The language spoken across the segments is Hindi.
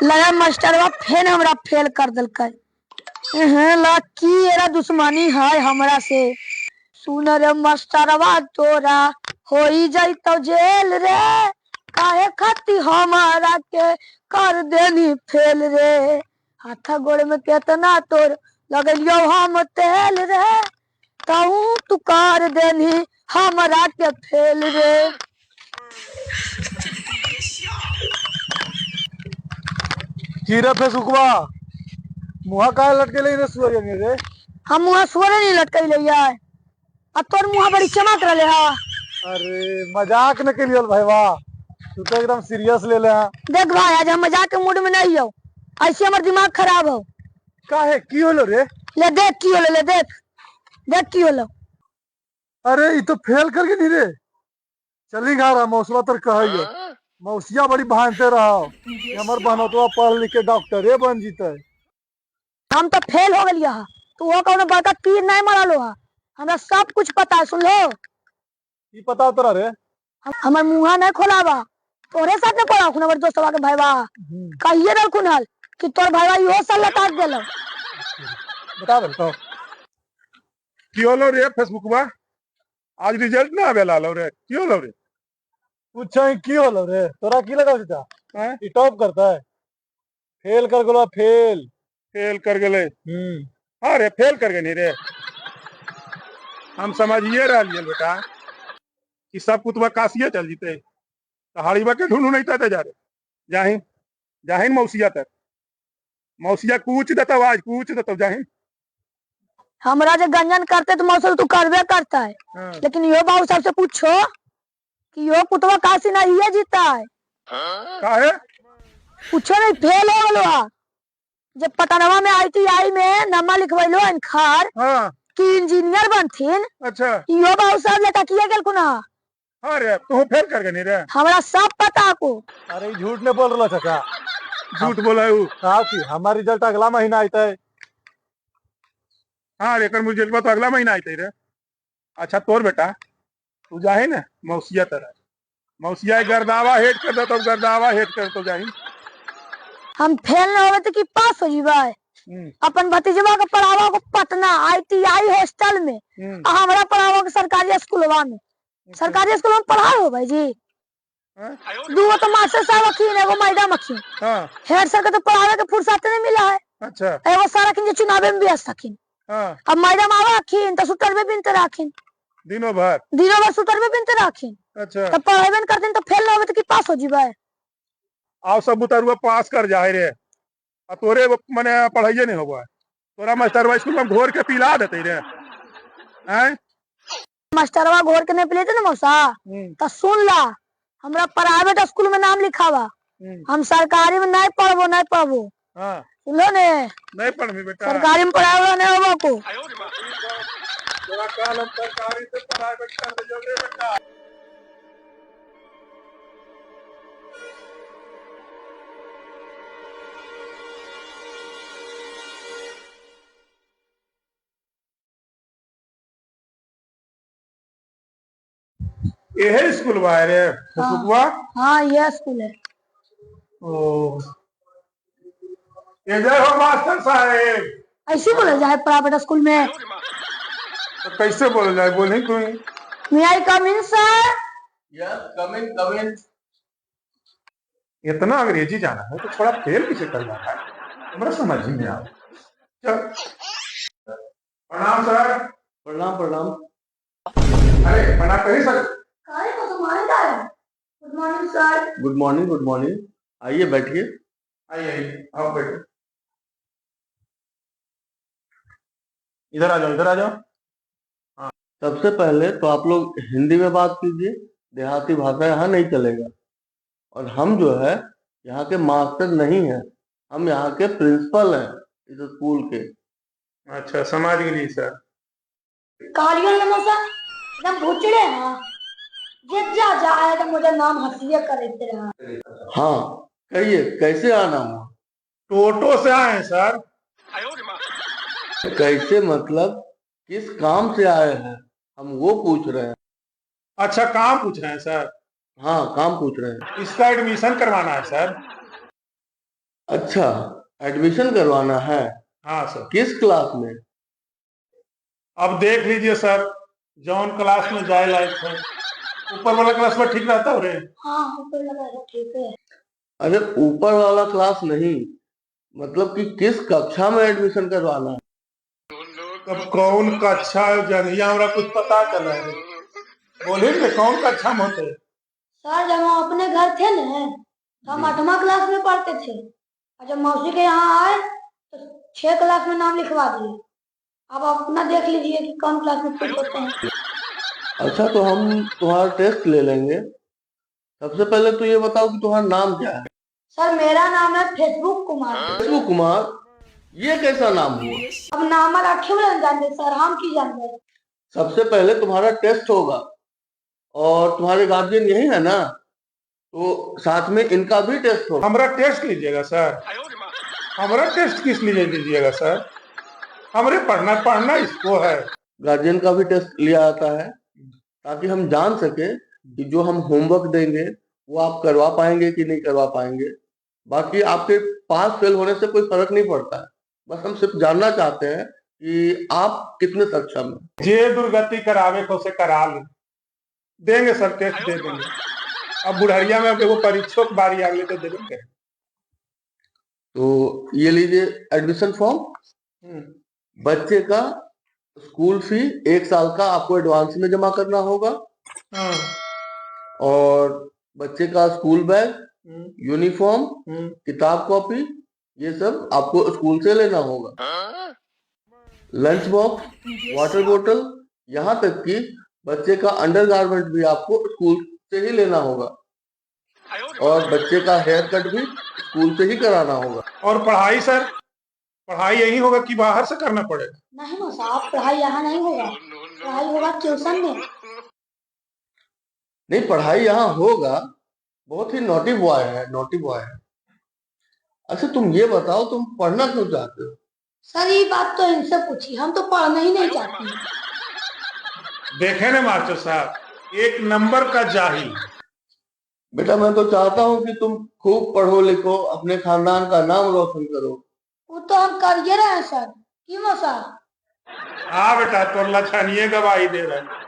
लगा मास्टरवा फेन हमरा फेल कर दिलकै। ला की एरा दुश्मनी है हमरा से। सुन रे मास्टरवा तोरा होई जैतो जेल रे, काहे खाती हमारा के कर देनी फेल रे। हाथ गोड़ में केतना तोर लगलियो हम तेल रे, कहूँ तू कर देनी हमरा के फेल रे। की रे फेसुकवा मुहा काहे लटके रे सुअरिया रे? हम मुहा सुअरे नहीं लटकैले है, अब तोर मुहा बड़ी चमक रहे है। अरे मजाक न के लिए भाई, वाह तू तो एकदम सीरियस ले ले। देख भाई आज हम मजाक के मूड में नहीं हो, ऐसे हमार दिमाग खराब हो। काहे की होलो रे? ले देख की होलो, ले देख देख की होलो। अरे ये तो फेल करके नहीं रे। चली घा रहा मौसवा तर कहियो मौसिया बड़ी भानते रहो कि हमर बहनोतवा पढ़ लिख के डॉक्टरे बन जीते। हम तो फेल हो गलिया, तू वो कौन बड़का तीर नहीं मारा लो। हमरा सब कुछ पता है, सुन लो। की पता तोरा रे? हमर मुहा नहीं खोलावा, तोरे साथ में पड़ा खुन हमर दोस्तवा के भाईवा। कहिए रल खुनल कि तोर भाईवा इहो साल लटाक देलो। बता दे तो की होलो रे फेसबुकवा? आज रिजल्ट ना आवेला लो रे, की होलो रे? पूछा की होलो रे? तोरा की लगा था ये टॉप करता है? फेल कर गलो, फेल फेल कर गए। हाँ रे फेल कर गए रे। हम समझिए रहा बेटा कि सब कुतवा काशिये चल जीते, हड़ीबा के ढूंढू नहीं था जा रे। जाहिन जाहिन मौसिया तक, मौसिया कूच देता आज कूच देता जाहिन। हमरा जो गंजन करते तो मौसल तू करबे करता है। लेकिन यो बाबू सबसे पूछो कि यो कुतवा काशी ना ये जीता है। काहे? पूछो नहीं, फेल हो गलो। जब पटनवा में ITI में नमा लिखवैलो अनखार कि इंजीनियर बनथिन। अच्छा यो बाबू सब लटकिए गेल कुना। हाँ रे तू फेल कर गए रे। हमरा सब पता को। अरे झूठ ने बोल रहा चाचा, झूठ बोला है कि हमारा रिजल्ट अगला महीना आता है। हाँ रे रिजल्ट तो अगला महीना आते रे। अच्छा तोर बेटा तू जाहे ना मौसिया तरह, मौसिया गर्दावा हेट कर दो तो गर्दावा हेट कर तो जाही। हम फेल न होवे तो कि पास हो जीवे। अपन भतीजवा के पढ़ावा को पटना ITI हॉस्टल में, हमरा पढ़ावा के सरकारी स्कूलवा में। सरकारी स्कूल में पढ़ाई हो भाई जी। दूगो तो मास्टर साहब अखीन, एगो मैडम अखीन। हेड सर के तो पढ़ावे के फुर्सत नहीं मिला है। अच्छा एगो सर अखीन जो चुनावे में व्यस्त अखीन। अब मैडम आवा अखीन तो सुटर में बिनते राखीन, दिनों भर सुटर में बिनते राखीन। अच्छा तो पढ़ाई करते तो फेल न होवे तो कि पास हो जीवे। आओ सब उतरुआ पास कर जाए रे, और तोरे मने पढ़ाइए नहीं होगा। तोरा मास्टरवा स्कूल में घोर के पिला देते रे। हैं मास्टरवा घोर के नहीं पिलेते ना मौसा, तो सुन ला, हमरा प्राइवेट स्कूल में नाम लिखावा। हम सरकारी में नहीं पढ़बो। सुनो ने, नहीं पढ़ी बेटा, सरकारी में पढ़ावा नहीं होबो को। तोरा काल हम सरकारी से प्राइवेट कर दियो रे बेटा। यही स्कूल बा रे फेसबुकवा? हाँ ये स्कूल है। ओ ये जय हो मास्टर साहब। ऐसे बोला जाए प्राइवेट स्कूल में? तो कैसे बोला जाए, बोले कोई? May I come in, sir? Yes, come in, come in. इतना अंग्रेजी जाना है तो थोड़ा फेल किसे करना है, हमारा समझ ही नहीं आ रहा। चल प्रणाम सर। प्रणाम प्रणाम। अरे प्रणाम कहीं sir. Good morning sir. Good morning good morning. आइए बैठिए। आइए आओ बैठो। इधर आ जाओ, इधर आ जाओ। सबसे पहले तो आप लोग हिंदी में बात कीजिए, देहाती भाषा यहाँ नहीं चलेगा। और हम जो है यहाँ के मास्टर नहीं हैं, हम यहाँ के प्रिंसिपल हैं इस स्कूल के। अच्छा समझ गई सर। कालियों ने मौसा एकदम भूचड़े हैं। जित जा जाए तो मुझे नाम हंसिए करते रहा। हाँ कहिए कैसे आना हुआ? टोटो से आए हैं सर। कैसे मतलब किस काम से आए हैं, हम वो पूछ रहे हैं। अच्छा काम पूछ रहे हैं सर? हाँ काम पूछ रहे हैं। इसका एडमिशन करवाना है सर। अच्छा, एडमिशन करवाना है। हाँ सर। किस क्लास में? अब देख लीजिए सर, जौन क्लास में जाए लायक है। ऊपर वाला क्लास में ठीक रहता हो रे? हाँ ऊपर लगा है, ठीक है। अरे ऊपर वाला क्लास नहीं, मतलब कि किस कक्षा में एडमिशन करवाना है? अब कौन कक्षा जनिया हमरा कुछ पता चला है? बोले रे कौन कक्षा में होते? सर जब हम अपने घर थे ना, तो हम 8वां क्लास में पढ़ते थे, और जब मौसी के यहाँ आए तो 6 क्लास में नाम लिखवा दिए। अब आप अपना देख लीजिए कि कौन क्लास में फिट होते हैं। अच्छा, तो हम तुम्हारा टेस्ट ले लेंगे। सबसे पहले तो ये बताओ कि तुम्हारा नाम क्या है? सर मेरा नाम है फेसबुक कुमार। फेसबुक कुमार? ये कैसा नाम हुआ? अब नाम रखे हुए जानते सर, हम की जानते। सबसे पहले तुम्हारा टेस्ट होगा, और तुम्हारे गार्जियन यही है ना, तो साथ में इनका भी टेस्ट होगा। हमरा टेस्ट लीजिएगा सर? हमरा टेस्ट किस लिए लीजिएगा सर? हमरे पढ़ना पढ़ना इसको है। गार्जियन का भी टेस्ट लिया जाता है, ताकि हम जान सके कि जो हम होमवर्क देंगे वो आप करवा पाएंगे कि नहीं करवा पाएंगे। बाकी आपके पास फेल होने से कोई फर्क नहीं पड़ता है, बस हम सिर्फ जानना चाहते हैं कि आप कितने सक्षम हैं। जे दुर्गति करावे को से करा ले देंगे सर, टेस्ट दे देंगे। अब बुढ़ारिया में अब एगो परीक्षों की बारी आ गई तो देंगे। तो ये लीजिए एडमिशन फॉर्म। बच्चे का स्कूल फी 1 साल का आपको एडवांस में जमा करना होगा, हाँ। और बच्चे का स्कूल बैग, यूनिफॉर्म, हम्म। किताब कॉपी, ये सब आपको स्कूल से लेना होगा। लंच बॉक्स, वाटर बोतल, यहाँ तक कि बच्चे का अंडरगारमेंट भी आपको स्कूल से ही लेना होगा, और बच्चे का हेयर कट भी स्कूल से ही कराना होगा। और पढ़ाई सर, पढ़ाई यही होगा कि बाहर से करना पड़ेगा? नहीं ना साहब, पढ़ाई यहाँ नहीं होगा, पढ़ाई होगा ट्यूशन में। नहीं, पढ़ाई यहाँ होगा। बहुत ही नॉटी बॉय है, नॉटी बॉय है। अच्छा, तुम ये बताओ, तुम पढ़ना क्यों चाहते हो? सर ये बात तो इनसे पूछी, हम तो पढ़ना ही नहीं चाहते हैं। देखे ना मास्टर साहब, एक नंबर का जाहिल। बेटा, मैं तो चाहता हूँ कि तुम खूब पढ़ो लिखो, अपने खानदान का नाम रोशन करो। वो तो हम कर ही रहे हैं सर, क्यों सर? हाँ बेटा, तो लछनिए गवाही दे रहे हैं।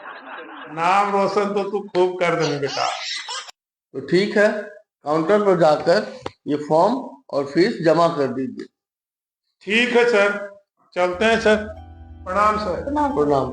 नाम रोशन तो तू खूब कर देंगे बेटा। तो ठीक है, काउंटर पर जाकर ये फॉर्म और फीस जमा कर दीजिए। ठीक है सर, चलते हैं सर। प्रणाम सर। प्रणाम। प्रणाम।